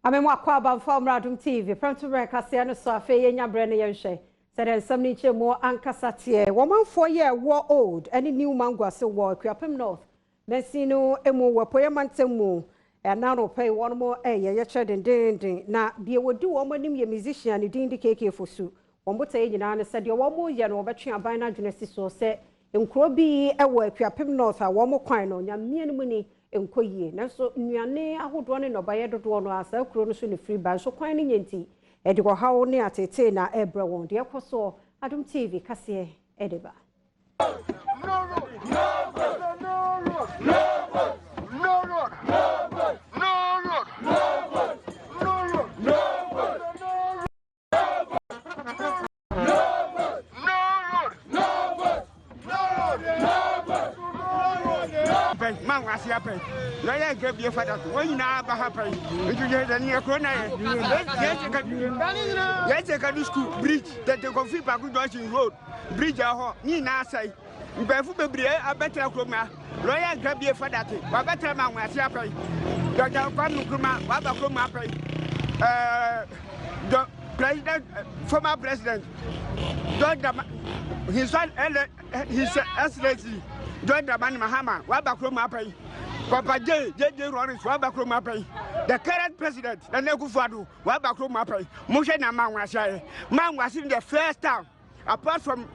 Amemo Akuapem from Adom TV. Premotobre Kasee no so afe yenya bre ne yenhwe. Said en samni che mo ankasa tie. Woman 4 year war old and new Mangoase war Akuapem North. Mesino emu wapoye mantemu. Na no pay one more ye che den na bie wodi wo manim ye musician ni din di keke fosu. Won botaye nyina ne said wo mo ye no obetwe aban na dwene si so se nkro bi ewo Akuapem North a wo mo kwan no nyamie no mu ni enkoyie nanso nnuane ahodo ne no baye dodo no asa kuro no so ne free ban so kwan ne nyenti e de ko hawo ne atete na ebre won de ekoso Adom TV Kasee edeba Mangoase happen. No, I give you father. When you now happen, you get a near corner. Yes, I can do school bridge that the coffee back with road. Bridge a Nina say. Barefoot be a better croma. Royal grab your father. But better Mangoase happen. Dr. Panukuma, Baba Kuma pay. The president, former president, his son, his excellency. Don't the man Mahama, Wabakro pay. Papa J. Rollins, Wabakro pay. The current president, the Negufadu, Wabakro pay. Motion and Man was in the first time, apart from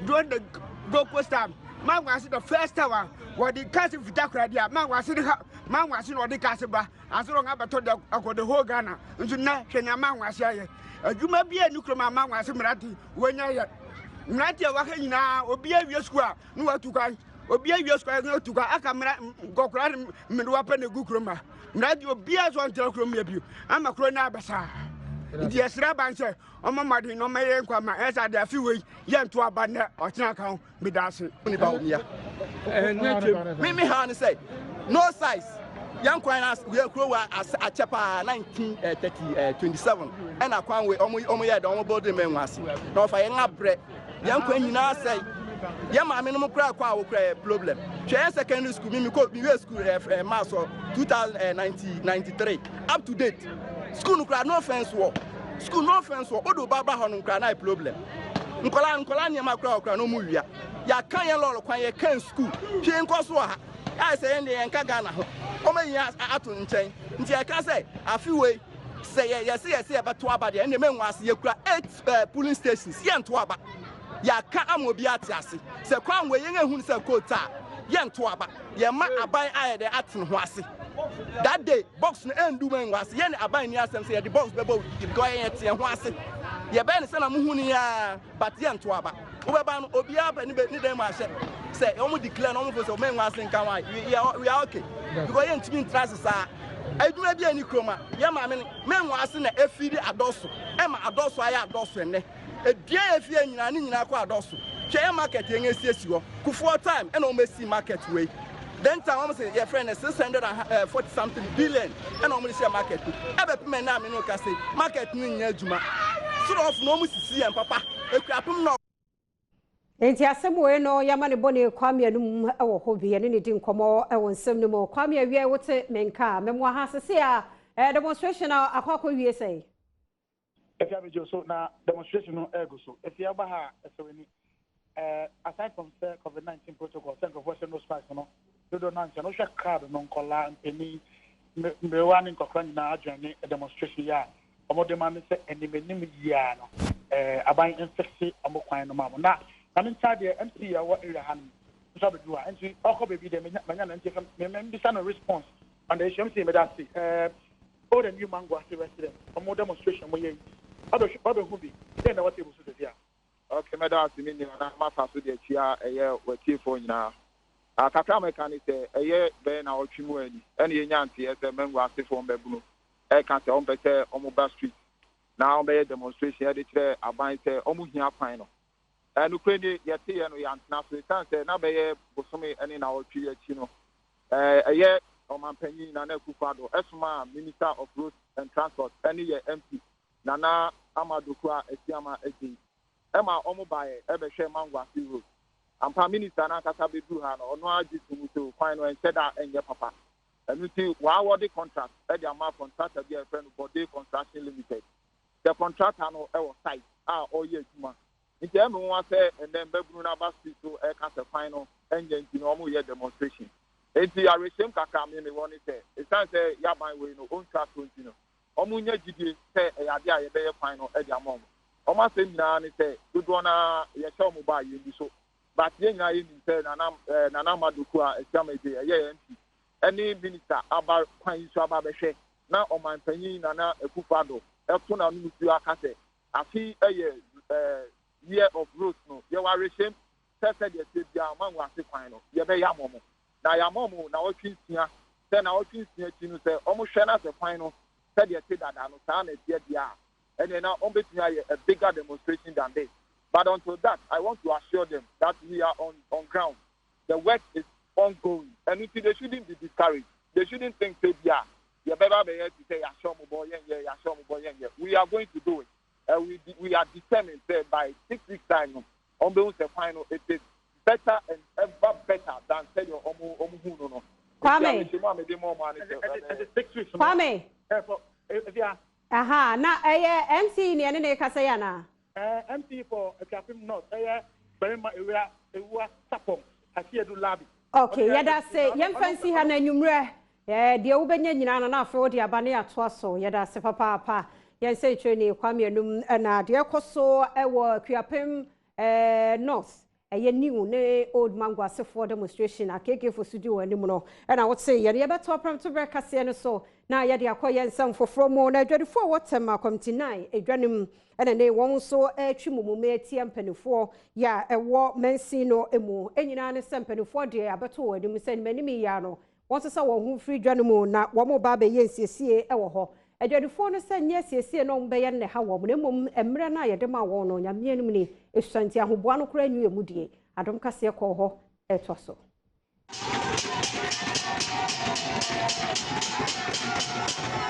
doing the Goku time. Man was in the first tower, where the castle of Dakradia, man was in the castle, as long as I told the whole Ghana, and to now, man was here. You may be a nuclear man was in Murati, when I Natia Wakina, or be a square, no to guy. Obia you square no to go akamra go kran me do apen gu kroma na di obia so ntel kroma bi ama krona basa di esra banche omo made no maye nkwama esa da fi we ye nto aba na ochina kan me da se ni ba omia me han say no size young kwan we kro wa achepa 1927 and akwan we omo ye da omo body men wase na ofa ye ngabre young kwan nyina say yeah, my minimum crack problem. Secondary school, me school mass 2093 up to date. School no cry no fence war. School no fence war. Odo baba honu cry na problem. Nkola nyama cry no mu wia. Ya kan ye lolo kwan ye kan school. Hwe nkoso ha. I say en de enka Ghana ho. O ma yin ato nchen. Nti I can say afiwe say yes beto aba de en de menwase ye kura 8 polling stations. Ye nto aba. Ya ka amobi atiase se kwan we yen ehun se kota ye nto aba ye ma aban aye de aten ho ase that day box no endu man was ye ne aban ni asem se ye the box bebo go ye tie ho ase ye be ne se na muhu ni ya but ye nto aba wo be ba no obi aba ni dem a hye se omo declare no omo for se men was nkan wa we are okay because ye ntimi ntrase sa aduma bi ani kroma ye ma men was na efiri adoso e ma adoso aye adoso ene Edia efie nyina ni nyina kwa adoso che market yen esiesi ho kufuo time e na o mesi market way then time o say your friend 640 something billion e na o mesi market e be peme na me no ka say market ni nya adwuma so of no mo sisi en papa Akuapem no enti asemo no yama ne bone kwame anum e wo ho bi ne di nkomo e wo nsem no mo kwame awie wote menka memwa ha sese a demonstration akwakọ wie sei if you have so now demonstration no ego so if you have so any aside from the COVID-19 protocol center of Western Spice no do not no share card no kola any me one in kokran na adwane demonstration ya omo demand say enim ya no aban infection omo kwan no mamo na inside the MP ya what area han so be do and oko baby dem manya na ntia me bisa no response and the issue me that see Old and New Mangoase resident omo demonstration mo ye Other who be then what able to do here. Okay, madam, I na masa so de chia eye wati fo nyina. Akaka mechanic say eye be na otwimu ani. Ene ye nyanti e say Mangoase fo mbebunu. E kan say on be say omoba street. Na on be demonstration e de kire aban say omu hia kwan no. Enu kwani ye te ye no ya ntna so tan say na be ye bosome ene na otwi achi no. Eye omampanyi na na Akufo-Addo esuma Minister of Roads and Transport ene ye MP Nana Amadukwa Etiama Eti. Emma Omobaye, Ebeshe Mangoase Road. And Prime Minister Nakasa Bedu Hano, or no Aji to Quino and said that and your papa. And you see, one award contract, the amount contract of your friend for day construction limited. The contract on our site all year. In the end, one say, and then Bebruna Basti to a cancer final engine in normal year demonstration. It's the Arishim Kakam in the one say, it's not say Yabai way no own track continue. Omunya GD say a idea a final at your mom. Almost in Nan say, good one, Yasham by you so. But then I said, Nanama Dukua, a Jamaica, a year empty. Any minister about Queen Swababeshe, now on my penny, Nana, a Kupado, Eltona Nusia Cate. I see a year of growth. No, you are ashamed. Said your man was the final. You be Yamomo. Now Yamomo, now King Sia, then our King Sia, you say, almost Shana the final. Said you said that I know, yet they are. And then now, on a bigger demonstration than this. But until that, I want to assure them that we are on ground. The work is ongoing. And they shouldn't be discouraged. They shouldn't think, you better be here to say, we are going to do it. We are determined that by 6 weeks' time, on the final, it is better and ever better than say your Omu. Kwame. Kwame. Aha, na MC ni ene kasayana. MC for Akuapem North. Very much we are support. Asiedu labi. Okay, yada say yem fancy ha na nwumre. De ubenya nyina na afa odi abane ato aso. Yada se papa. Yen say training Kwame num na de ekoso ewo Akuapem North. New ne Old Mangoase for demonstration akeke for studio anim no. And I would say ye beto Premotobre Kasee no so. Na ye de akoye nsam foforo mo na adwadifo Waterma committee 9 edwanim ene ne won so atwimumume atia mpanifo ya ewo mansi no emu enyina ne sempanifo de abeto anim se manim ya no won so sa won hu free dwanim na wo mo ba be ye nsiesie ewo ho adwadifo no se nye siesie no mbe ye ne ha wo mo mum emre na ye de ma wo no nyame anim ni esuanti ahoboa no kora nyu emudie Adom Kasee ko ho eto so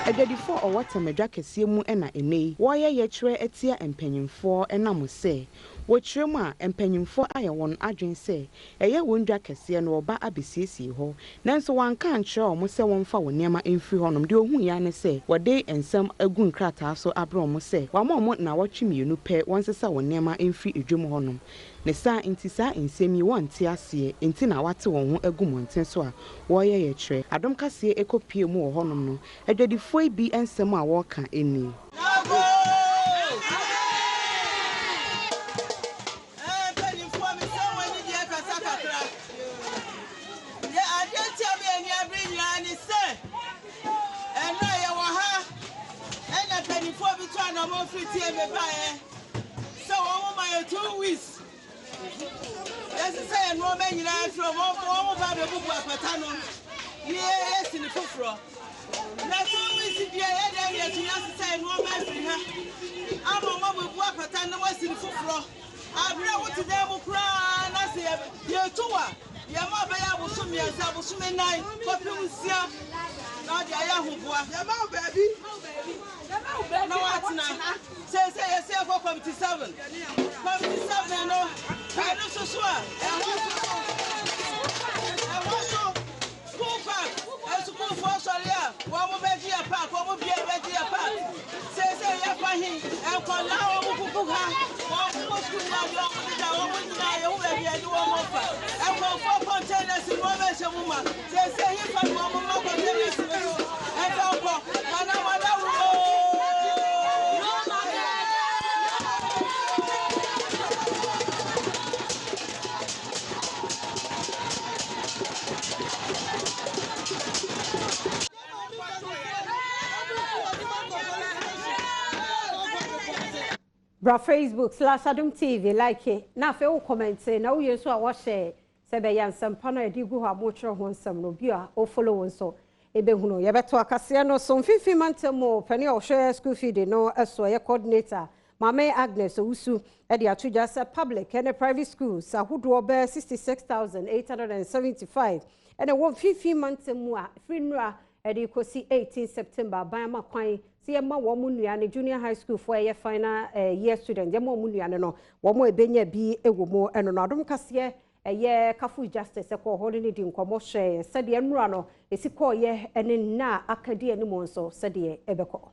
Adwadifo Waterma Kasee mu ena enei wo ye kyerɛ atia empanyimfo enam se wo kyerɛ mu a empanyimfo aye won adwen se eye wondwa Kasee no oba abesiesie ho nanso wanka ankyerɛ o mo se wonfa wo niema emfiri honom de ohun ya ne se wode ensam agu nkrata so abro mo se wamom na wotwemienu pɛ wonsesa wo niema emfiri edwom honom ne sa intisa ensemi wonte ase enti na wate won ho agu monten so a wo ye kyerɛ Adom Kasee ekopie mu wo honom no adwadifo bi ensem a wo ka eni So my 2 weeks. Let's say no man you from all Patano. Yes, in the Kufro. Let's always be a head and you say no man for her. I'm a mother with Patano was in the Kufro. I've never to them cry. I say, you're two. Your mother will show me as I will show me 9. Not the Ayahu, baby. No, what's now? Say, yourself for 57. 57, no. I know so sure. I want to school park. I school for Solia. One will be a park, one will be a park. Say, you're fine. I'll call now. One will school now. I'll call 4 containers in one measure woman. Say, if I'm one more containers. Bra Facebook /Adom TV like it. Na fe o comment say na wo so a wo share se be yan sampa na edi gu ha mo twere ho nsam no bi a o follow won so e be hunu ye beto Kasee no so mfifi mantemo pani o share school feed no eso ye coordinator Mama Agnes Owusu e de atudwa se public and private schools ahodo be 66,875 and a 150 mantemo a free nura e de kosi 18 September ban ma kwan see ma wo mu nuane junior high school for a final year student dem mo nuane no wo mo ebenya bi ewo mo eno no Adom Kasee eye kafu justice ko ho ne di nkomo hwe se de nnura no esiko ye ene na akadi ani mo nso se de ebeko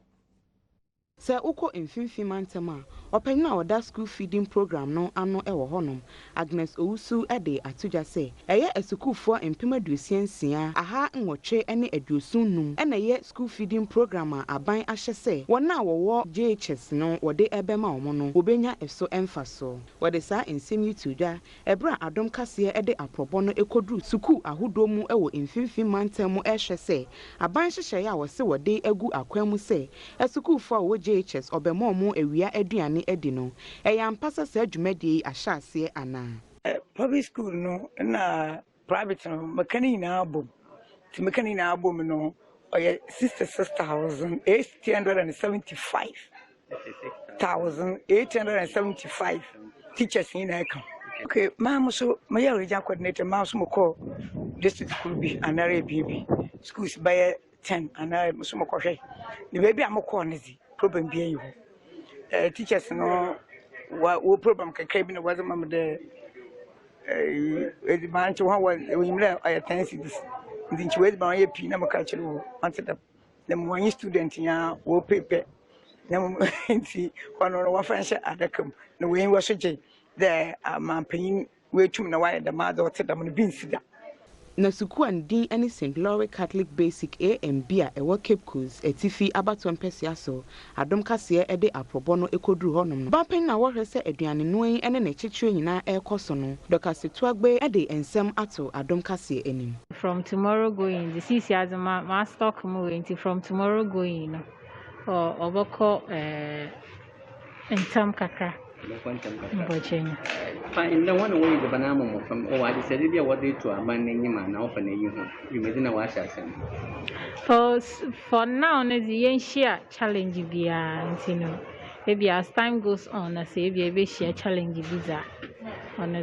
Se uko mfimfim mantama opanyin a oda school feeding program no ano ewo honom Agnes Owusu ede atuja se eye esukufo empemadusiansia aha nwotwe ene aduosunnum ene ye school feeding program a aban ahye se wona wowo JHS no wode ebema omo no obenya eso emfaso wode sa ensem yituja ebra Adom Kasee ede aprobo no ekodu suku ahodomu ewo mfimfim mantamu ehwe se aban hyehye ya wose wode agu akwamu se esukufo a JHS obemomu ewia aduane edi no eyampasa sa adwumadi ahyase ana public school no na private no mekani na abom ti mekani na abom no oye 66,875 teachers in eka okay ma so my regional coordinator ma so mko district school bi anare bibi schools by 10 anare so mko hwe the baby amko nezi problem bi ayi ho teachers no wo problem kakra bi no was mam de man to how we mle attend this the chwe ba ye pi na maka chire wo wanted them one student ya wo paper na nti kono wa fanse adakam na we wo so je the manpanyin we tum na wa the mother what them no bin sida na suku andin ene St. Lawrence Catholic Basic A and B a ewo Cape Coast etifi abato mpese so Adom Kasee ede aprobo no ekoduru honom no bapen na wo hwese aduane noan ene na chechire nyina ekoso no Dr. Setuagbe ede ensem ato Adom Kasee enim from tomorrow going the CC as ma stock mo into from tomorrow going or oboko entam kakra fine the one way the banana from I decided what they to a man name and often you may know what I said. For now, the share challenge be maybe as time goes on, I say be share challenge visa on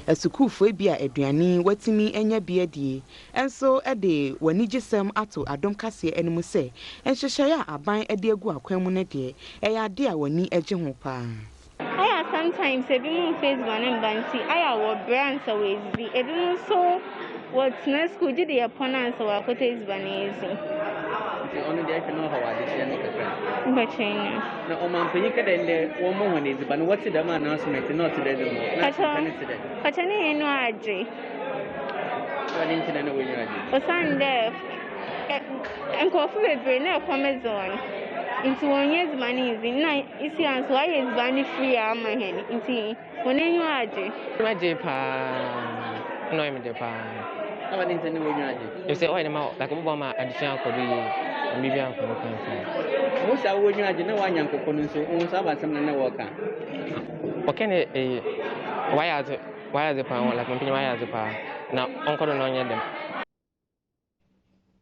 esukufo ebia aduane watimi enya biadie enso ede wani gisem ato Adom Kasee enemu se enhyehyɛ a aban ede agu akwanmu ne de eya de a wani agye ho pa sometimes ebi mu face one banti aya wo brands always be ebi so what na school did the opponents wa kote is banezi the only day I know how I did Bachina. Na omanpanyi kada nde wo mo hone di ban what the man announcement not today the mo na today Kachani enu aje wani ntina na wenyu aje osande enkofu bebre na komezon into 1 year's money is na isi anso why is money free am hen into onenyu aje pa no em de pa wani ntina na wenyu aje you say oh na like mo ma additional kodu maybe am kodu kan mo sa wenyu aje na wanya nkokɔ no nso wo sa ba sam na woka okay ne why are the pa like mpini why are the pa na onkodo no nye dem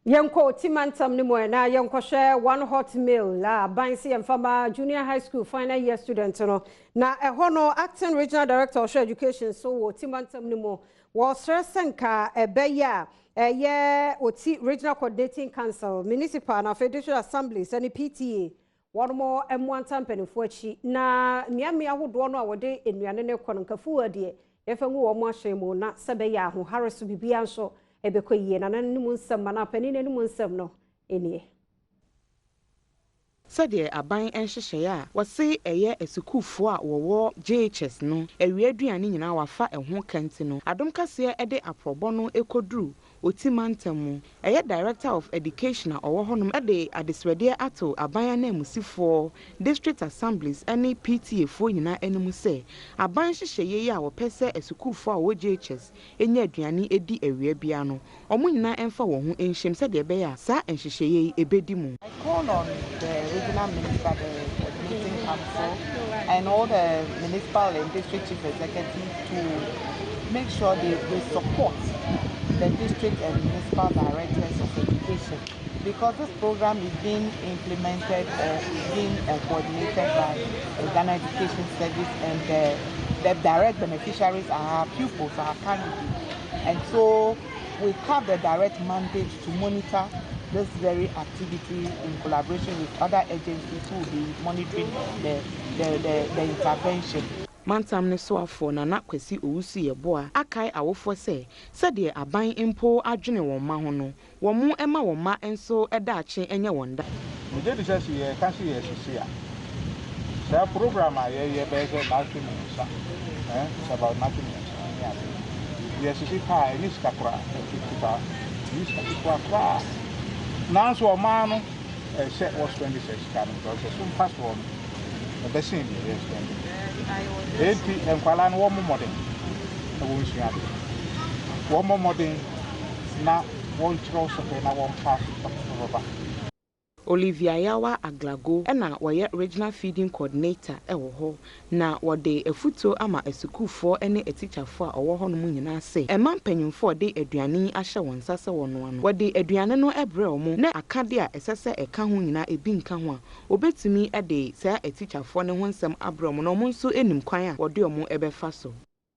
Yanko timantam ni mo na yanko hwe one hot meal la bansi emfama junior high school final year student no na eho no acting regional director of education so wo timantam ni mo wo sresenka ebeya ye oti regional coordinating council municipal na federal assemblies and PTA one more M1 mpanifo achi na miamia hodo no a wode enuane ne kɔ no nkafu ade efengu wo mo ahwemu na sebeya ho harasu bibia nso ebekoyie na nanimu nsem na pani nanimu nsem no enie sede aban enhyehyɛ a wɔse ɛyɛ esukufo a wɔwɔ JHS no awie aduane nyina wafa ɛho kante no Adom Kasee ede aprobo no ekoduru otimantamu ɛyɛ director of education a ɔwɔ honom ede adesrede ato aban na musifo district assemblies ene PTA fo nyina enemu sɛ aban hyehyɛ yi a wɔpɛ esukufo a wɔ JHS enya aduane edi awie bia no ɔmo nyina emfa wɔn ho enhyem sɛde ɛbɛyɛ a saa enhyehyɛ yi ebedi mu regional minister, the coordinating council, and all the municipal and district chief executives to make sure they support the district and municipal directors of education, because this program is being implemented or being coordinated by the Ghana Education Service, and the direct beneficiaries are our pupils, our candidates, and so we have the direct mandate to monitor this very activity in collaboration with other agencies who will be monitoring the intervention. mantam ne so afo na na kwasi owusu ye boa akai awofo se de aban impo adwene won ma ho no wo mu ema won ma enso edaache enye won da we did this year cash year here the program ye be natural it's about natural yes is high ni skakra kita ni skakra now so man set was 26 can because some past one the best thing yes 80 and kwala no one more than one more than na one cross na one pass over Olivia Yawa Aglago ena woye regional feeding coordinator ewo ho na wode efuto ama esukufo ene etichafo a owo ho no nyina se ema mpanyimfo de aduane ahye won sase wono ano wode aduane no ebre omo na akade a esese eka ho nyina ebi nka ho a obetumi ede sa etichafo ne ho nsem abre omo no mo nso enim kwan a wode omo ebefa so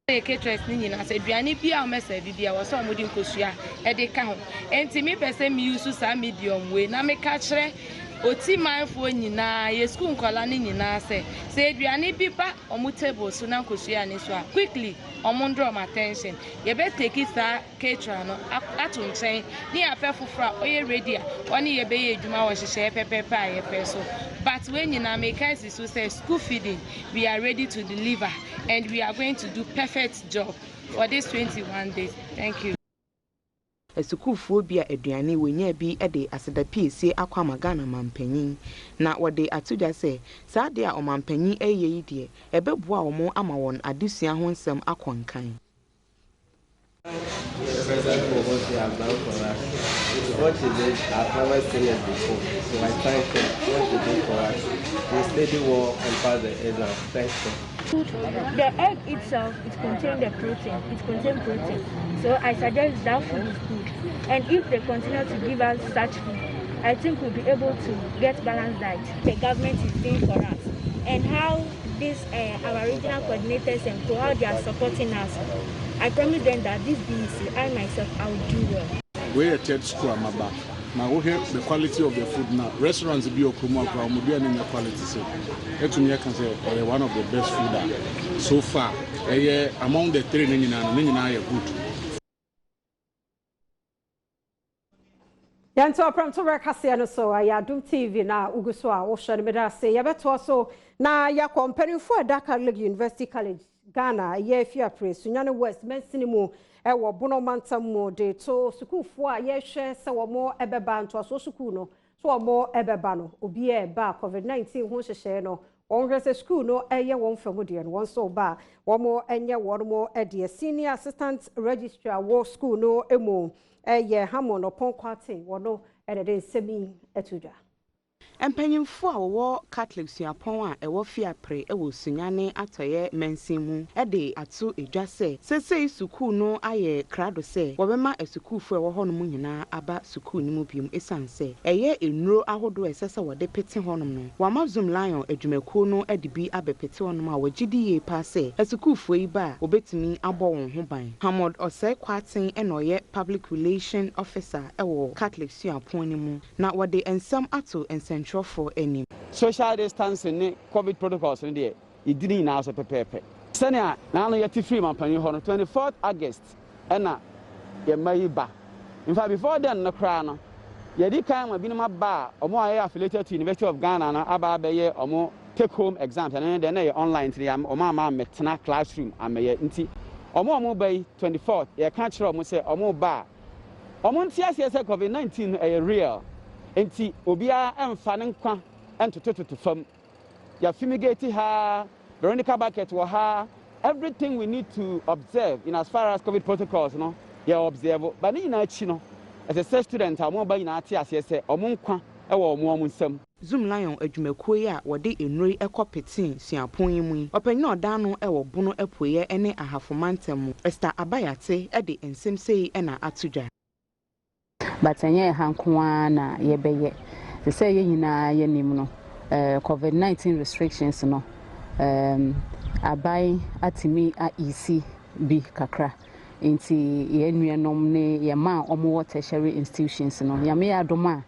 caterers ni nyina se aduane bia o mesa bibia wo so omodi nkosua e de ka ho enti mi pese mi use sa medium we na me ka kire oti manfo nyina ye school nkola ni nyina se aduane bi ba omo table so na nkosua ni so a quickly omo draw my attention ye be take sa caterer no ato nchen ni afa fofora oye ready a oni ye be ye adwuma wo hyehyɛ pepepe a ye pe so but when nyina make us so say school feeding we are ready to deliver and we are going to do perfect job for these 21 days. Thank you. Esukufo bia aduane wonya bi ede aseda Peace akwama Ghana mampanyin na wode atuja se saa de a omampanyin eyeyi de ebeboa omo ama won adesua ho nsem akonkan. What is it? I've never seen it before. So I thank them. What they did for us. We steady war and pass the exam. Thanks them. The egg itself, it contains the protein. It contains protein. So I suggest that food is good. And if they continue to give us such food, I think we'll be able to get balanced diet. The government is doing for us. And how this our regional coordinators and how they are supporting us. I promise them that this BEC, I myself, I will do well. We're a third school, Amaba. Now we have the quality of the food now. Restaurants be okuma kwa mudia ni quality so. Etu can say one of the best food so far. Among the three nyina good. Yanto Premotobre Kasee no so Adom TV na uguso a wo hwe ne meda se yebeto so na ya company for Dakar University College Ghana ye fia press Sunyane West Mensinimu ewo bono mantam mo de to school fo a ye hwe se wo mo ebeba nto so school no so wo mo ebeba no obi e ba COVID-19 ho hyehye no onhwese school no eye won famu de no won so ba wo mo enye wo mo de senior assistant registrar wo school no emu eye Hamon opon kwate wo no ede de semi etuda Empanyimfo a wo Catholic suapon a ewo fia pre ewo Sunyane atoye mensimu ede ato edwa se sesei sukuu no aye krado se wo bema esukufo ewo hono mu nyina aba sukuu ni mu biom esanse eye enuro ahodo esese wo de pete honom no wamazum lion adwumakuo no ede bi abepete honom a wagidi ye pa se esukufo yi ba obetumi abo won ho ban Hamod Osei Kwaten enoye public relation officer ewo Catholic suapon ni mu na wo de ensam ato ensen for any social distancing ne COVID protocols in there. It didn't now so pepe. Senia now you have free man 24th August and ye may ba. In fact, before then no crown. Ye di kind of been my bar or more affiliated to University of Ghana na aba be or more take home exams and then online to am or my metna classroom and may nti or more by 24th. Ye can't show mo say or more bar. Or montia say COVID-19 a real. Enti obia emfa ne nkwa entototo fam ya fumigate ha Veronica bucket wo ha everything we need to observe in as far as COVID protocols no ya observe but ni na chi no as a student amo ba ina ate ase se omo nkwa e wo omo nsam Zoom Lion adwumakuo yi a wode enuri ekopetin suapon yi mu opanyin odan no e wo bono apoye ene ahafomantem Esther Abayate e de ensem sei e na atudwa but enye hankoa na yebeye se say ye nyina ye nim no COVID-19 restrictions no abai atimi a easy bi kakra nti ye nuanom ne ye ma omo tertiary institutions no ya me adoma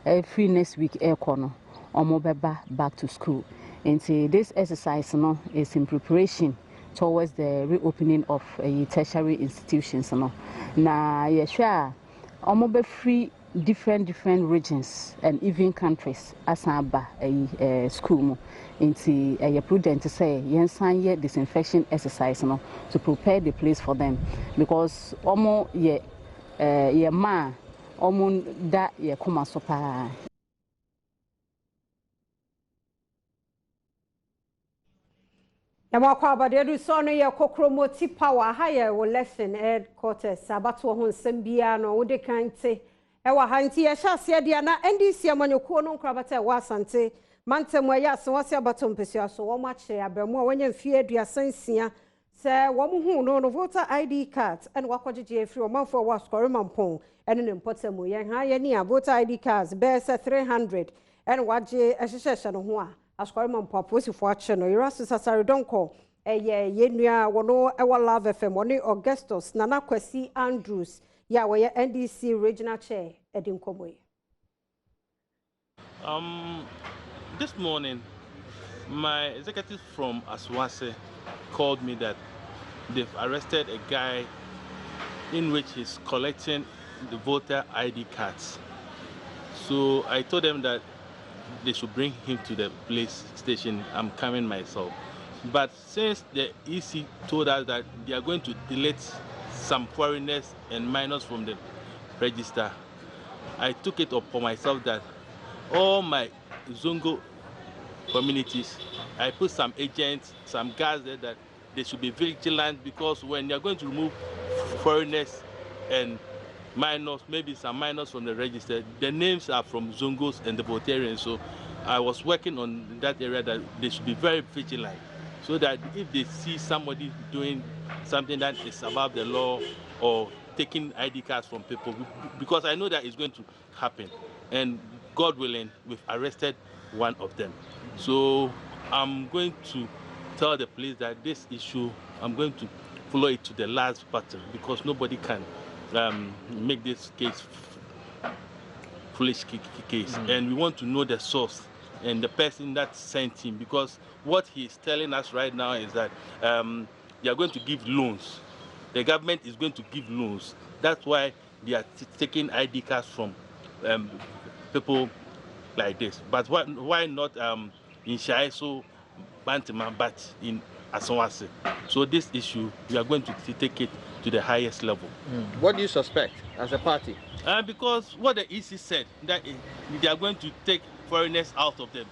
every next week ekono omo beba back to school nti this exercise no is in preparation towards the reopening of tertiary institutions. Na yeshua omobe free different regions and even countries asaba school mu inti prudent to say yensan ye disinfection exercise to prepare the place for them because omo ye ma omo da ye koma so pa. Na mwakwa abadedu so no ye kokromoti power ha ye wo lesson headquarters abato ho nsembia no wo de kante ewa hanti ye hyase dia na NDC amanyokuo no nkrabata wa asante mantemu ya asawase abato mpesua so wo makire abramo wanya mfie aduasansia se wo hu no voter ID card and wakwajeje free o manfo wa score mampon ene ne mpotemu ye ha ye ni voter ID cards be 300 and waje ehyehyehye no ho a askwari mampo aposifo ache no Irasu Sasari donko yenua wono ewa Love FM woni Augustus Nana Kwesi Andrews ya we NDC regional chair edinkomoy. This morning my executive from Asawase called me that they've arrested a guy in which he's collecting the voter ID cards. So I told them that they should bring him to the police station. I'm coming myself. But since the EC told us that they are going to delete some foreigners and minors from the register, I took it upon myself that all my Zongo communities, I put some agents, some guys there that they should be vigilant because when they are going to remove foreigners and minors, maybe some minors from the register, the names are from Zongos and the Tertiary. So I was working on that area that they should be very vigilant so that if they see somebody doing something that is above the law or taking ID cards from people, because I know that it's going to happen. And God willing, we've arrested one of them. So I'm going to tell the police that this issue, I'm going to follow it to the last battle because nobody can make this case foolish case, and we want to know the source and the person that sent him, because what he's telling us right now is that they are going to give loans. The government is going to give loans. That's why they are taking ID cards from people like this. But why not in Shaiso, Bantima, but in Asawase? So this issue, we are going to take it to the highest level. What do you suspect as a party? Because what the EC said, that they are going to take foreigners out of the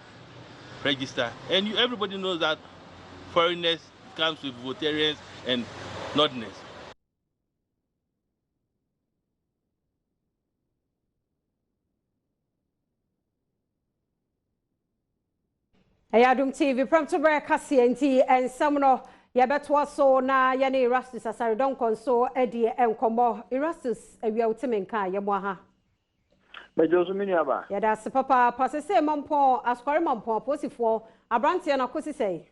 register. And everybody knows that foreigners comes with votarians and notness. Adom TV, Premotobre Kasee and Samuno. Yabetwa so na yani Erastus Asari don konso edi enkomo Erastus ewia utimenka yemwa ha Mejoso miniaba yada se papa pasese mampo askware mampo posifo abrantie na kosi sei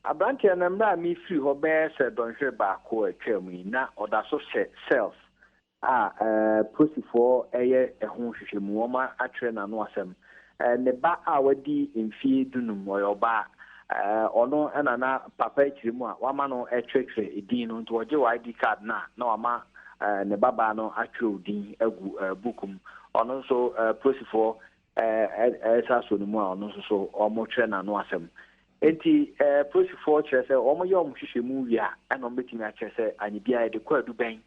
abrantie na mra mi free ho be se donhwe ba ko atwam na odaso self posifo eye ehun hwehwemu oma atwe na no asem ne ba a wadi mfie dunum oyoba ono na papa ekirimu a wama no etwetwe edin no nto oje ID card na wama ne baba no atwe odin agu bukum ono so prosifo esa so no mu a ono so omo twe na no asem enti prosifo kire se omo ye omhwehwemu wi a na ombetimi a kire se anyibia de kwadu ben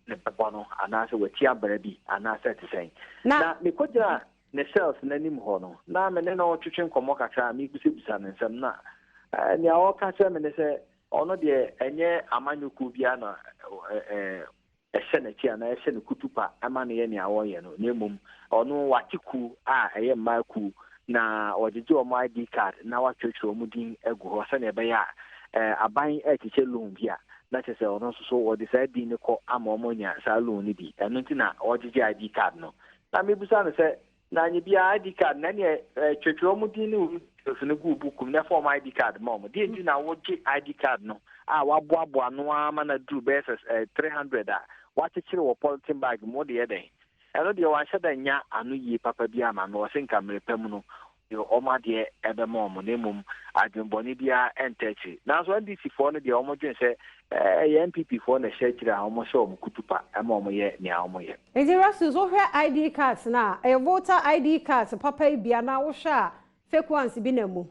ne baba no anase wati abara bi anase tesen na me kodja ne cells nanim ho no na me ne no twetwe nkomo kakra me kusebusa ne nsem na ni awo ka se me ne se ono de enye amanyoku bia na ehye na tia na ehye ne kutupa ama ne ye ni awo ye no nemum ono watiku a eye maku na ojeje o my ID card na watwetwe o mudin egu ho se na ebe ya aban ekiche loan bia na chese ono so o decide din ne ko ama omonya sa loan ni bi eno ntina ojeje ID card no na mebusa ne se na nyi bia ID card na ne twetwe mu din ni ofune gu bukum na form ID card mom di ndi na woje ID card no waboaboa no ama na dru versus 300 wachichire wo polythene bag mo de yeden eno de wan hyeda nya anu yi papa bia ma no senka mrepam no Oma de Ebemom, Nemum, Adom Bonibia, and Tertiary. Now, so NDC for the Omogen say, MPP for the Shetira, almost so Kutupa, Amoye, Niamoye. Is it Russell's over ID cards now? A voter ID cards, Papa Biana Osha, fake ones, Binemu.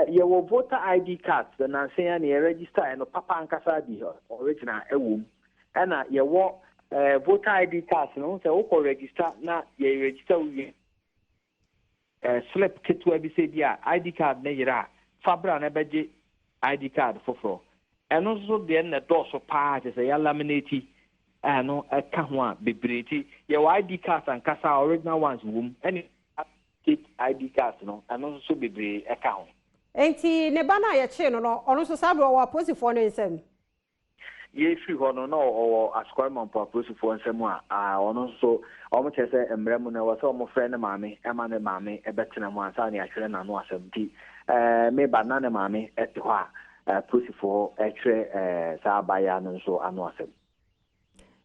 Your voter ID cards, the Nancy register and Papa and Casadi, original Ewum, and your voter ID cards, no, so register now, you register with slip kit to BCDA ID card Nera, Fabra Nebeji ID card for. And also then the dorsal part is a laminate and no a Kahwa Bibriti, your ID cards and Casa original ones womb, any kit ID cards, no, and also Bibri account. Enti nebana ya che no ono so sabro wa posifo no nsem ye free hono no o Akuapem posifo nsem a ono so o mo chese emremu na wo so mo frɛ ne maame ema ne maame ebetena mu ansa ne ahwere na no asɛm ti me banana maame ete hɔ a posifo ehwere sa abaya no so ano asɛm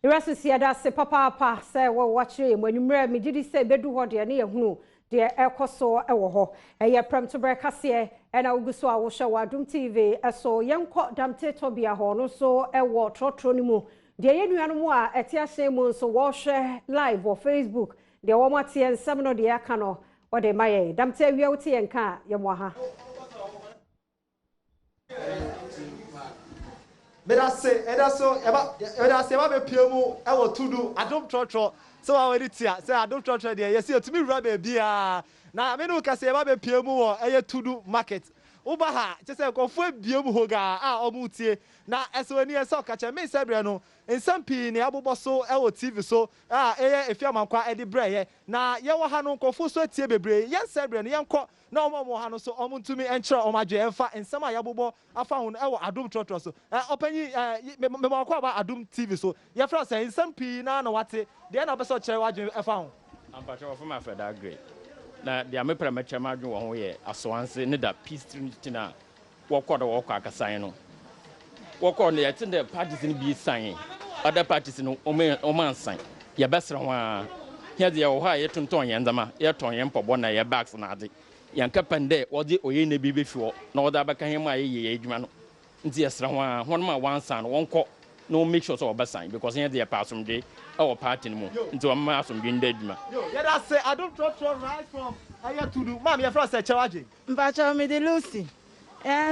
irasisi da se papa se wo watchre mo nwumra me gidi se bedu hɔ de ne yehunu de ekoso ewo ho eye Premotobre Kasee ena uguso a wo hwe wa Adom TV eso yenko damte tobia ho no so ewo trotro ni mu de yenuanu mu a eti ahye mu so wo hwe live on Facebook de wo mate ensem no de aka no wo de maye damte awia wuti yenka ye mo ha Medase edaso eba be piemu ewo tudu Adom Trotro so awari tia say Adom Trotro de yesi otumi wura be bia na me no kase eba be piemu wo eye tudu market uba ha che say kofo biemu hoga a omutie na esoni eso kache me sebre no ensam ne aboboso ewo TV so eye efiamankwa edi breye na ye wo ha no kofo so tie bebre ye sebre no yenko na omo ha no so omuntumi enkyere omadwe emfa ensam a yabobo afa ho no ewo Adom Trotro so opanyi me makwa ba Adom TV so ye fra say ensam na wate de na beso kyere wadwe efa ho ampache wo fama fa da great na de me Premotobre madwe wo ho ye Asawase ne da Peace Council na wo kɔ akasan no wo kɔ no yɛte the parties ni bi san other parties no o man san ye besra ho a here de wo ha ye tonton ye ndama ye ton ye mpɔbɔ na ye bags na ade yanka pande wo de oye na bi befi wo na wo da baka he ma ye adwuma no nti ye sra ho a ho ma wan san no wonko no make sure so obesan because here de pass de our party no nti wo ma asomdwe nda adwuma ye da say Adom Trotro right from aya to do mam ye fra say chewaje mbacha me de Lucy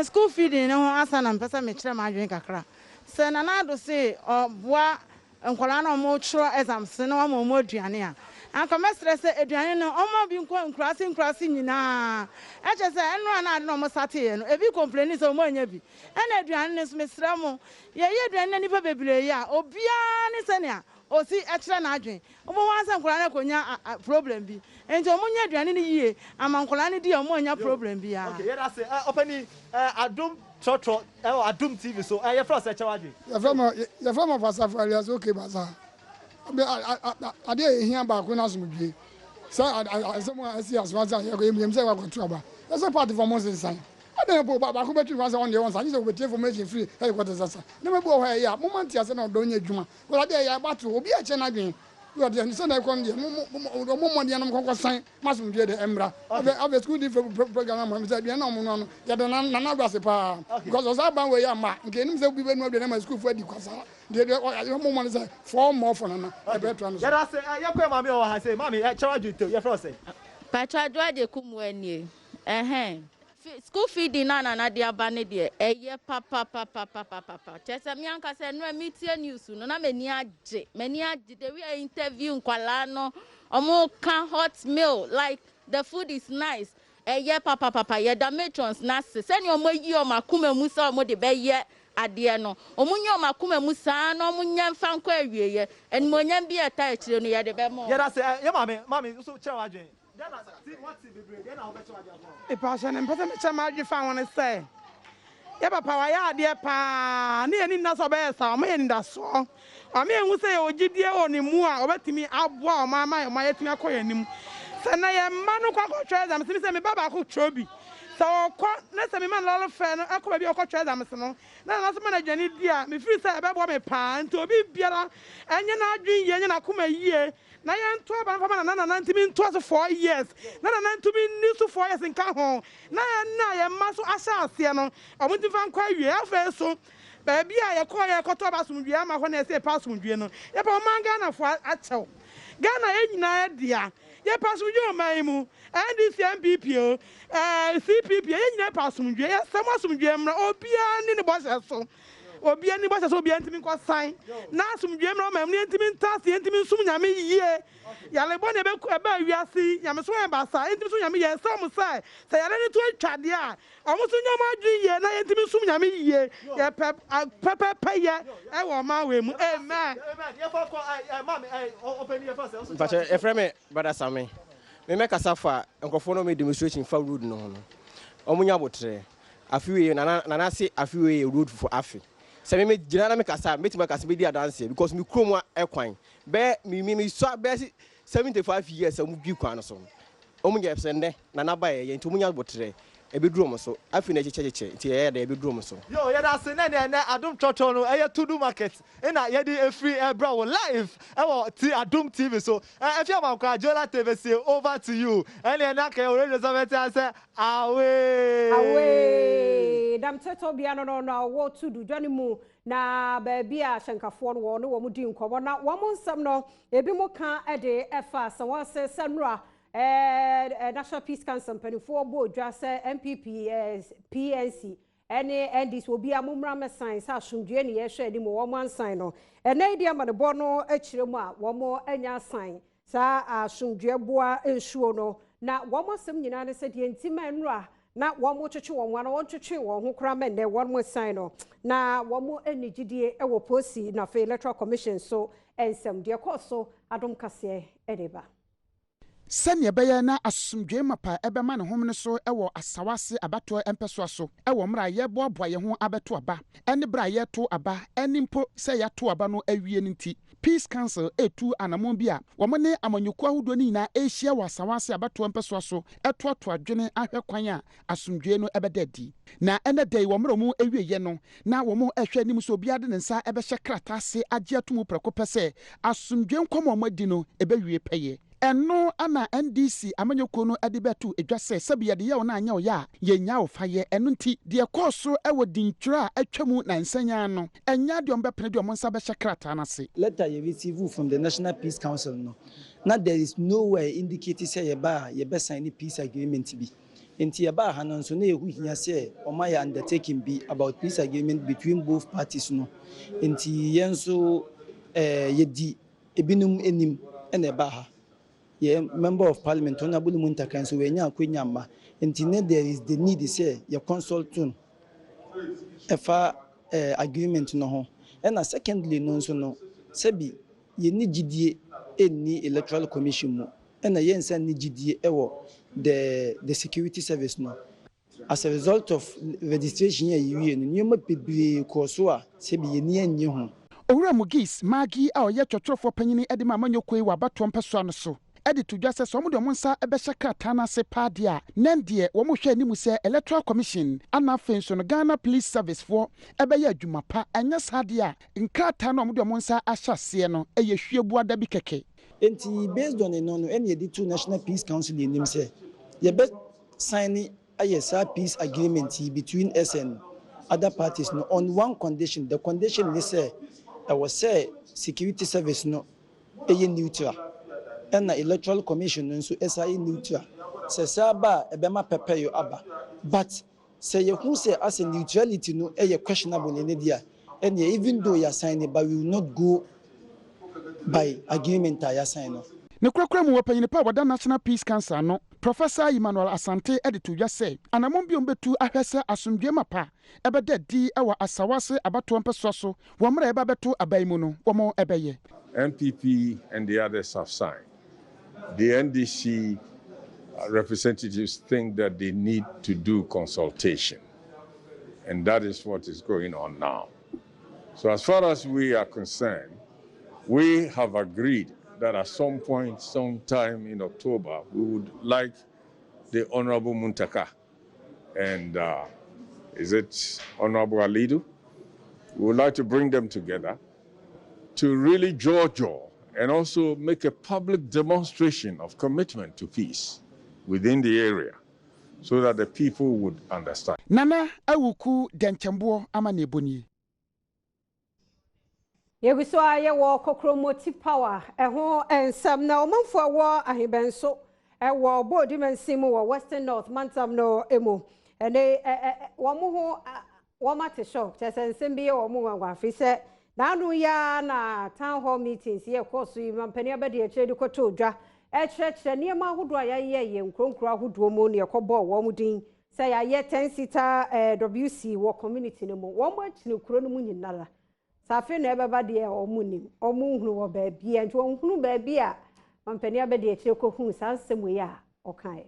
school feeding no asa na mpesa me kyerɛ ma adwen kakra se na na do se boa nkwala na mo kyerɛ exams na mo aduane a anka me stress aduane no omo bi nkrasi nyina e che se eno na ade no mo sate ye no e bi complain so mo anya bi na aduane no so me sra mo ye aduane na nipa bebre ya obia ne se ne a osi ekyerɛ na adwen omo wansa nkwala na konya problem bi enti omo nya aduane ni yie amankwala ni di omo nya problem bi ya okay yeah say opening Adom Trotro Adom TV so ye fra say chewaje ye from Fasafa alias okay baza ade ehia ba ko na somdwe sa asemo asi aswaza ye ko emiem say wa control ba that's a part of Moses sign ade bo ba ko betu wa say on the one sign so we take information free e ko tesa na me bo ho ya moment ya say na do nya adwuma ko ade ya battle obi a che na dwen you dey so na kon dey mo dey na ko sign masomdwe de emra ave school di program ma me say dey na mo no ya de na gbase pa because osa ban we ya ma nke nim say bi be no dey na school for di kwasa dey mo mo say 4 more for na e be try no ya da say ya kwa mami o ha say mami chewaje to ya fra say pacha doaje kumu anie school feeding na dia bane de eye papa chese mi anka se no meeting news no na mani age the way interview nkwala no omo can hot meal like the food is nice eye papa ye da matrons na se ni omo yi o makuma mu sa omo de be ye ade no omo nya o makuma mu sa no omo nya mfa nkwa awieye en mo nya bi eta akire no ye de be mo ye da se ye mami so chewa adwen passion and person chama you found one say ya papa wa ya ade pa na ye ni na so be sa ma ye ni da so o me hu say ogidie oni mu a obetimi aboa o ma yetimi akoya nim se na ye ma no kwa ko treasure me se me baba ko trobi So let's say me man lolo fan I come be okwa treasure me no na so man adwane dia me free say e be bo me pa nti obi biara enye na adwen ye enye na kuma yie na ye nto aba fa na ntimi nto so 4 years na ntimi ni so 4 years nka ho na ye ma so asha ase no omuti fa nkwa wie afa so baby a ye koto ba sumdue ama ho na say pa sumdue no ye pa manga na fo achew Ghana enyina dia ye pa sumdue o mai mu NDC MPP o CPP ye nyina pa sumdue ye sam sumdue mra obia ni ne boss so obia ni boss so obia ntimi ko san na sumdue mra ma ni ntimi ntase ntimi sum nyame yie ya le bone be ba wiase nyame so e ba sa ntimi sum nyame ye sam sai se ya le to atwade a omo so nyama adwi ye na ntimi sum nyame yie ye pe ye e wo ma we mu amen ye fa ko mama open your first but efreme brother Sami me make asafa enkofo no me demonstration fa road no no omunya botre afiwe na se afiwe road for afi se me gina na me kasa me tima kasa be di dance because me krom ekwan be me so be 75 years amu bi kwan so omunya efsende na ba ye nti omunya botre ebedrum so afi na checheche nti ye da ebedrum so yo ye da se na Adom Trotro no eye to do market na ye di free bro live Adom TV so if you am kwa Jola TV say over to you and na ke already say away dam teto bia no wo to do dwani mu na baby a shankafo no wo mu di nkomo na wo mu nsam no ebi mo kan de efa Asawase senra National Peace Council Pact for board just MPP PNC any NDC will be a mumra sign sa asumdue ne ye hwe ni mo one sign no ena idea ma de bo no akire mu a wo mo anya sign sa asumdue boa ensuo no na wo mo sem nyina ne se de ntima nra na wo mo twetwe wo wana wo twetwe wo ho kra men de wo mo sign no na wo mo enigidie e wo posi na fe electoral commission so ensem de koso Adom Kasee edeba Sanya bɛyɛ na asomdwe mapa ɛbɛma ne hom ne so ɛwɔ Asawase abato empeso so ɛwɔ mra yɛ boaboa yɛ ho abeto aba ɛne bra yɛ to aba ɛne mpo sɛ yɛ to aba no awie nti Peace Council etu anamon bi a wɔn ne amanyɔku ahodo ne nyinaa ehia wɔ Asawase abato empeso so ɛtoato adwene ahwɛ kwan a asomdwe no ɛbɛda di na ɛne dai wɔn mra mu awie yɛ no na wɔn ɛhwɛ anim so obi ade ne nsa ɛbɛhyɛ krataa se agye ato mu prɛko pɛ sɛ asomdwe nkɔmɔ wɔn adi no ɛbɛwie pɛyɛ Eno ana NDC amanyɔkuo no ade beto edwa sɛ sɛbia de yɛ wona anya oya yenya ofaye eno nti de kɔso ɛwɔ dintwira atwamu na nsanya no enya de ombɛpene de omonsa bɛhyɛ krata na se letter you receive from the National Peace Council no na there is nowhere indicating say ye sign peace agreement bi enti yeba ha no nso na ehu hia sɛ ɔma undertaking bi about peace agreement between both parties no enti yenso yedi ebinum enim ena eba ha member of parliament honorable Muntakan so wenya akwenya ma enti there is the need say your consultant efa agreement no ho and secondly no so no sebi ye ni gidie eni electoral commission mu and ye nsa ni gidie ewo the security service no as a result of registration ye yiwe no nyoma bebre ko so a sebi ye ni anye ho owura mugis magi a oyɛ twotwofo panyini ede ma amanyɔkuo wa bato mpeso no so edi to dwa sɛ somo de omonsa ɛbɛhyɛ krata na se paade a nandie wo mo hwɛ animu sɛ electoral commission ana fenso no Ghana police service for ɛbɛyɛ adwuma pa anya sade a nkrata na omo de omonsa ahyase no ɛyɛ hwiebu ada bi kɛkɛ enti based on no any the two National Peace Council in nim sɛ ye be sign a peace agreement between us and other parties no on one condition. The condition is say I was say security service no ɛyɛ neutral and the electoral commission nso SI neutral say saba ebema pepe yo aba but say you who say as a neutrality no questionable in the and even though you sign it but we will not go by agreement I sign off ne kurakura mu wapanyine pa wada National Peace Council no Professor Emmanuel Asante editu ya say anamon bi ombetu ahwese asomdwe mapa ebeda di ewa Asawase abato mpeso so wo mra eba beto abaimu no wo mo ebeye MPP and the others have signed. The NDC representatives think that they need to do consultation, and that is what is going on now. So as far as we are concerned, we have agreed that at some point, sometime in October, we would like the Honorable Muntaka and is it Honorable Alidu? We would like to bring them together to really jaw and also make a public demonstration of commitment to peace within the area so that the people would understand. Nana awuku denchembo amaneboni. Yebiso aye wo kokromoti power eho ensam na omanfo wo ahebenso ewo bodi mansimu wo Western North mantam no emo ene wo mu ho wo mate shock tesensem bi wo mu wanwafi se na anu ya na town hall meetings ye koso yi mampani abede e chedi koto odwa e chire niema ahodo ye nkronkro ahodo mu ne ekobo wo mu din se ya ye 10-seater WC wo community no mu wo mu achini kuro no mu nyinala safe na ebeba de omunim omunhunu wo baabi enti onhunu baabi a mampani abede e chire kohun sansem we a okae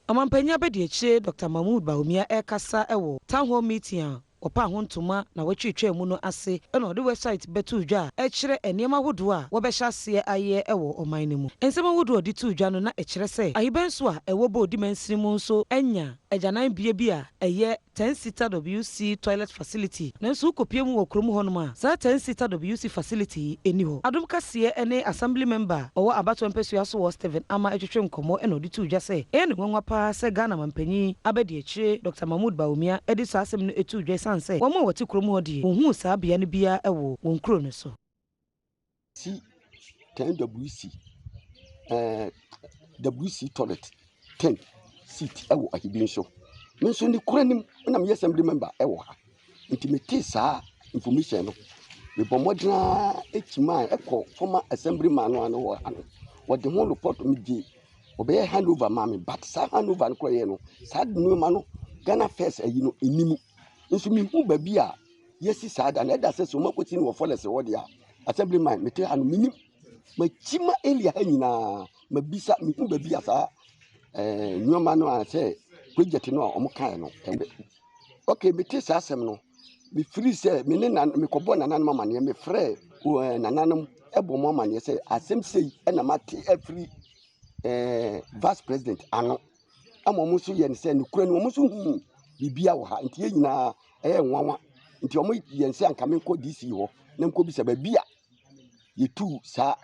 Amampani abede e chire Dr. Mahmoud Baumia kasa ewo town hall meeting opa hontoma na wetwetwa mu no ase eno de website betu dwa e kire enema hodo a wo be hyase aye ewo oman ne mu ensema hodo odi tu dwa no na e kire se ayibenso a ewo bo odi mansini mu nso enya agyanan bie bi a eye 10-seater WC toilet facility nanso kopie mu wo krom honom a sa 10-seater WC facility eni ho Adom Kasee ene assembly member owo abato mpesua so wo Steven ama etwetwe nkomo eno odi tu dwa se ene nwanwa pa se Ghana mampanyi abede ekire Dr. Mahmoud Baumia edi so asem no etu dwa sanse wo mo wati krom ho di ohun sa bia ne bia ewo won kro ne so si 10 WC WC toilet 10 seat ewo ahibinso menso ni kuranim na me assembly member ewo ha intimate sa information no me bomodna ekima ekọ former assemblyman no ano wo ano wo de ho report me di obey handover ma me but sa handover no koye no sa no ma no Ghana first ayi no enimu nso mi hu ba bi a yesi sa da na da se so makoti ni wo follow wo dia assemblyman me te anu minim ma chima elia ha nyina ma bisa mi hu ba bi a sa nyoma no a se project no omo kan no okay me te sa asem no me free say me ne na me kobo na nanom amane me frɛ na nanom ebo mo amane say asem sei na ma te free vice president ano amomo so ye ne say ne kura no mo so hu bibia wo ha nti ye nyina nwanwa nti omo ye nse anka me ko DC ho na mko bisa ba bia ye tu sa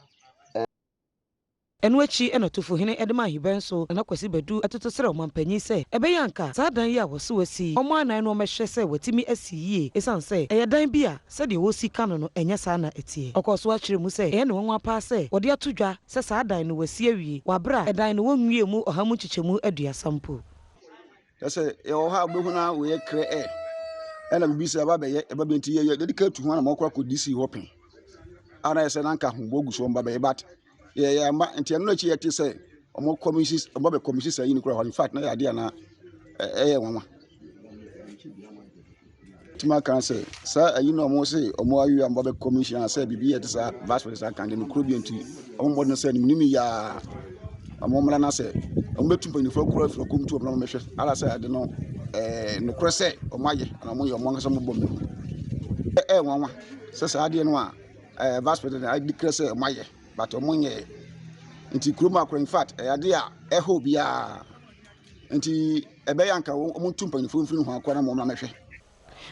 Enwechi enotufu hine edema hibenso na kwesi bedu atotosere omampanyi se ebeyanka sa dan ya woso wasi omo anan no mehwe se watimi asiye esan se eyedan bia se de wosi kano no enya sa na etie okoso akire mu se ene wonwa pa se wode atodwa se sa dan no wasi awie wabra edan no wonwie mu ohamu chichemu adua sampo ese e oha behuna we kre ena bibisa ba beye e ba benti ye dedicate ho na mokra ko DC hopen ana ese nanka ho bogu so mba be bat yeah ma enti eno chi yete say omo commissions omo be commissions say ni kura in fact na ya dia na nwanwa tima kan say sa ayi no omo say omo ayu am be commission say bibi yete sa vice president kan ni kuro bi enti omo modern say ni mi ya omo mra na say omo betum pani fro kura fro kum tu omo me hwe ala say ade no no kura say omo aye na omo yo omo ngasa mo bom nwanwa sa ade no a vice president I declare say omo aye but omunye nti kroma akro in fact ade a eho bia nti ebeyanka omuntumpa ni fonfini ho akora mo na mehwe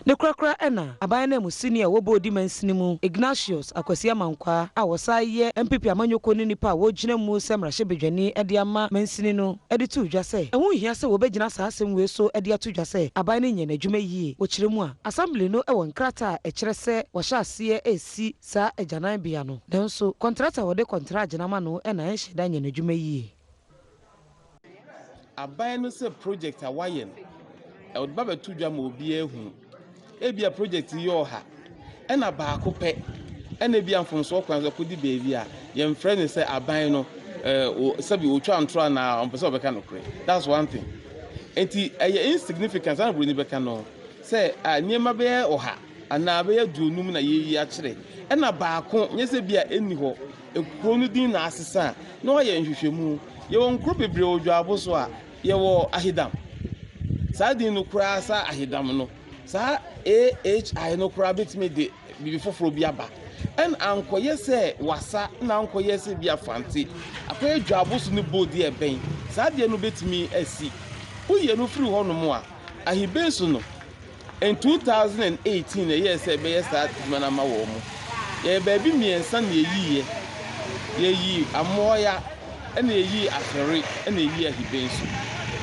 ne krakra ena aban na mu senior wo bodi mansini mu Ignatius Akwasi Amankwa a wosaye MPP amanyoko ni nipa wo gina mu semrahye bedwani ede ama mansini no ede tu dwa se ehun hia se wo begina sa asem we so ede atu dwa se aban na nyene adwuma yie wo kire mu a assembly no ewo nkrata e kire se wo hya ase esi sa agyanan bia no denso contractor wo de contract ginama no ena enhyeda nyene adwuma yie aban no se project awayen e wo baba tu dwa ma obi ehun ebia project yoha ena baako pe ena bia mfomso kwan so kodi beebi a ye mfrɛ ne sɛ aban no sabi otwa ntro na ompese obeka no kre that's one thing enti eye insignificance na broni beka no sɛ niema be oha ana be adunum na yeyi a kyerɛ ena baako nye sɛ bia eni hɔ ekuro no din na asesa na ɔyɛ nhwehwɛmu ye won kro bebre odwa aboso a ye wɔ ahidam saa din no kura sa ahidam no sa AHI no kura betime de bibi foforo bi aba en ankoye se wasa na ankoye se bi afante akoye dwaboso ne bodi eben sa de no betime asi woyɛ no firi hɔ nom a ahibe so no in 2018 yes be start manama wo mu ye baabi miensa na yeyi amoya na yeyi afere na yeyi ahibe so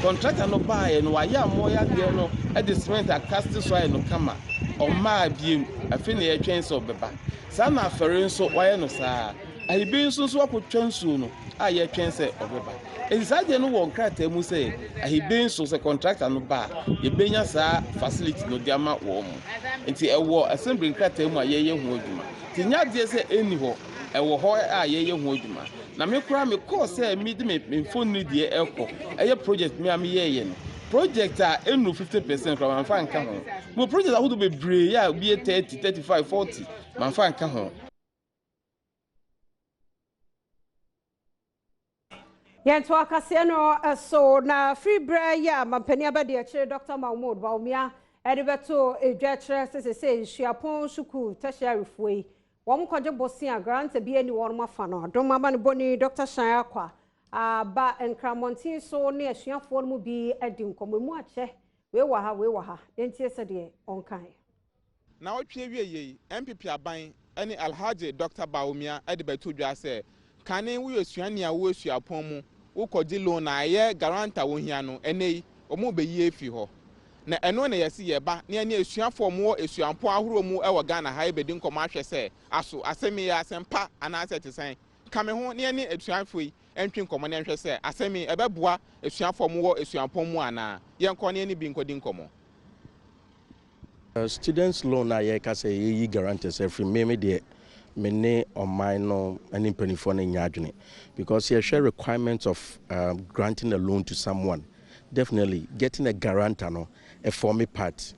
contractor no buy no waya amoya de no e de cement cast soil no kama o ma biem afi na ye twen so beba sa na afere nso waye no saa ahibe nso so akotwa nsuo no a ye twen se obeba inside no won krata mu say ahibe nso se contractor no ba ye benya saa facility no de ama wo mu nti ewo assembly krata mu a ye ho adwuma ti nya de se eni ho ewo ho a ye ho adwuma na me kura me call say me de me phone ni de ekọ eye project me am ye no project a enu 50% from man fa nka ho mo project ahodo be bre ya bi 30 35 40 man fa nka ho. Yanto akase no so na free bra ya mampani abade akire Dr. Mahmoud Baumia edibeto edwa kire sesese hyiapon suku Tertiary fuei wom koje bosia grant bi ani won mafa no Adom aba ne boni Dr. Shan Akwa ba enkramontin so ne asuafo no mu bi edi nkomamu ache we wa ha entie se de onkan na otwe wieye MPP aban ene Alhaji Dr. Baumia edibeto dwa se kane wo asuani a wo asuapon mu ukodi loan na ye guarantor wo hia no enei omo be yi efi ho na eno na yesi ye ba ne ane esuafo mo esuampo ahoro mu e wo Ghana ha ebedi nkomo ahwe se aso asemi ya asempa ana asete san kame ho ne ane esuafo yi entwe nkomo ne nhwe se asemi ebeboa esuafo mo wo esuampo mu ana ye nko ne ane bi nkodi nkomo students loan na ye ka se yi guarantors every me de many on minor and in for nyadwene because you share requirements of granting a loan to someone. Definitely getting a guarantor no a formal part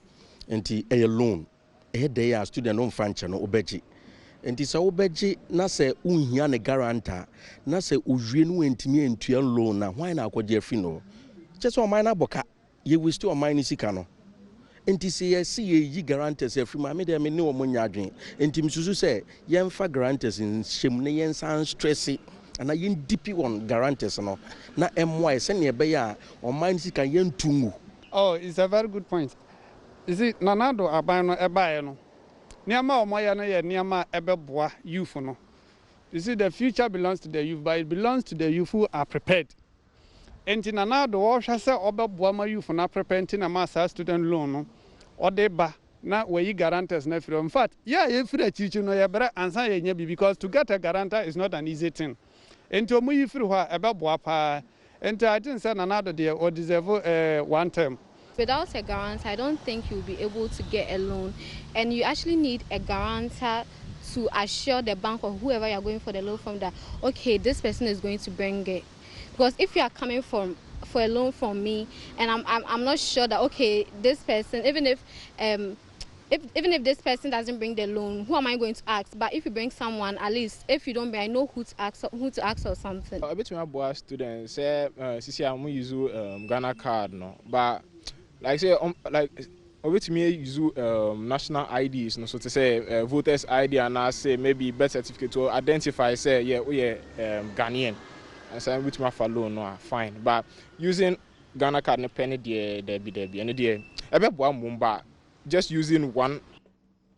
and a loan a day a student on function no obeji and it's obeji na se unhia ne guarantor na se uwie no entimi entua loan na why na akwaje afi no just on minor boka ye we still on minor sika no enti se ye si ye guarantors every ma me de me ne wo nyadwen enti msusu se ye mfa guarantors in shem ne ye san stress ana ye dipi on guarantors no na MY se ne be ya o man si kan ye ntungu. Oh, it's a very good point. Is it nanado aban no ebae no niama o moya no ye niama ebeboa youth no. You see, the future belongs to the youth, but it belongs to the youth who are prepared. Enti nanado o hwa se obeboa ma youth na prepare enti na ma student loan no or they ba na we guarantors na free. In fact, yeah, free teaching no yebra ansa ye nya because to get a guarantor is not an easy thing. Enti omu yi free hwa ebeboa pa. Enti I think say nanado dey or deserve one term. Without a guarantor, I don't think you'll be able to get a loan, and you actually need a guarantor to assure the bank or whoever you're going for the loan from that okay, this person is going to bring it. Because if you are coming for a loan from me and I'm not sure that okay, this person, even if this person doesn't bring the loan, who am I going to ask? But if you bring someone, at least if you don't bring, I know who to ask or something. A bit my boy students say sisi I'm use Ghana card no, but like say like a bit me use national IDs no, so to say voters ID and I say maybe birth certificate to identify say yeah we Ghanaian. And so with my follow no fine, but using Ghana card no penny there be and there ebe boa mumba just using one